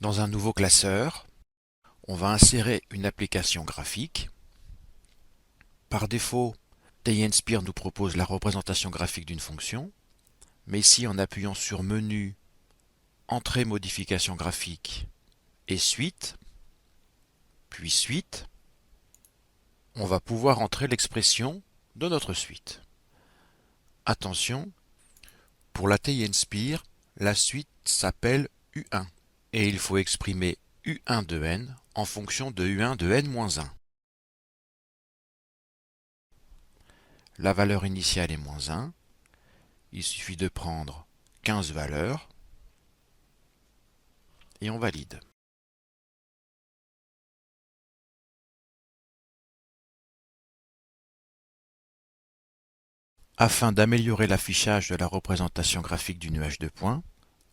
Dans un nouveau classeur, on va insérer une application graphique. Par défaut, TI-Nspire nous propose la représentation graphique d'une fonction, mais ici en appuyant sur Menu, Entrée modification graphique et Suite, puis Suite, on va pouvoir entrer l'expression de notre suite. Attention, pour la TI-Nspire, la suite s'appelle U1 et il faut exprimer U1 de n en fonction de U1 de n-1. La valeur initiale est moins 1. Il suffit de prendre 15 valeurs et on valide. Afin d'améliorer l'affichage de la représentation graphique du nuage de points,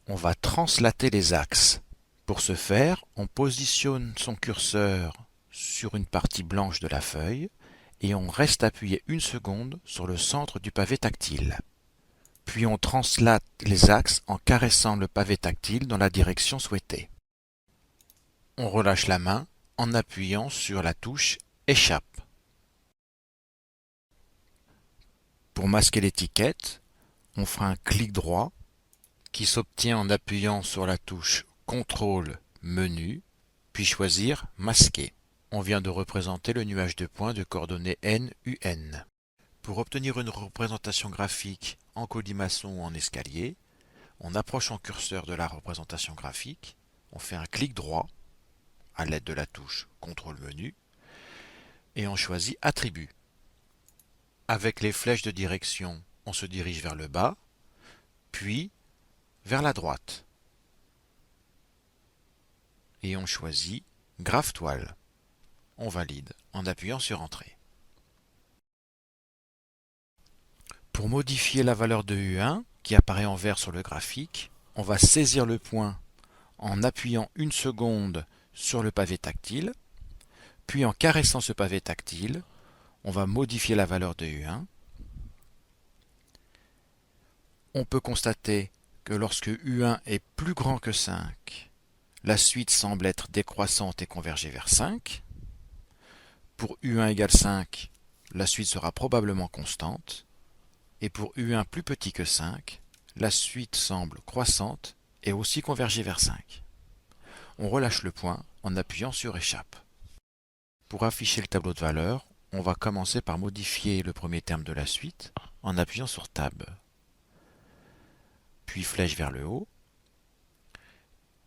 on va translater les axes. Pour ce faire, on positionne son curseur sur une partie blanche de la feuille et on reste appuyé une seconde sur le centre du pavé tactile. Puis on translate les axes en caressant le pavé tactile dans la direction souhaitée. On relâche la main en appuyant sur la touche Échappe. Pour masquer l'étiquette, on fera un clic droit qui s'obtient en appuyant sur la touche CTRL Menu, puis choisir Masquer. On vient de représenter le nuage de points de coordonnées N, UN. Pour obtenir une représentation graphique en colimaçon ou en escalier, on approche son curseur de la représentation graphique, on fait un clic droit à l'aide de la touche CTRL Menu et on choisit Attributs. Avec les flèches de direction, on se dirige vers le bas, puis vers la droite. Et on choisit Graphe toile. On valide en appuyant sur Entrée. Pour modifier la valeur de U1, qui apparaît en vert sur le graphique, on va saisir le point en appuyant une seconde sur le pavé tactile, puis en caressant ce pavé tactile, on va modifier la valeur de U1. On peut constater que lorsque U1 est plus grand que 5, la suite semble être décroissante et converger vers 5. Pour U1 égale 5, la suite sera probablement constante. Et pour U1 plus petit que 5, la suite semble croissante et aussi converger vers 5. On relâche le point en appuyant sur Échappe. Pour afficher le tableau de valeurs, on va commencer par modifier le premier terme de la suite en appuyant sur Tab. Puis flèche vers le haut.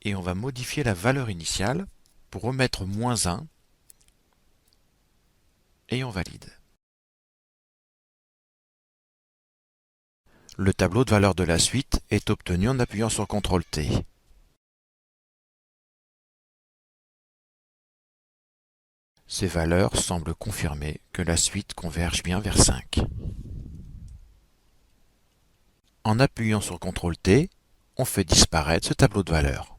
Et on va modifier la valeur initiale pour remettre moins 1. Et on valide. Le tableau de valeurs de la suite est obtenu en appuyant sur CTRL-T. Ces valeurs semblent confirmer que la suite converge bien vers 5. En appuyant sur CTRL-T, on fait disparaître ce tableau de valeurs.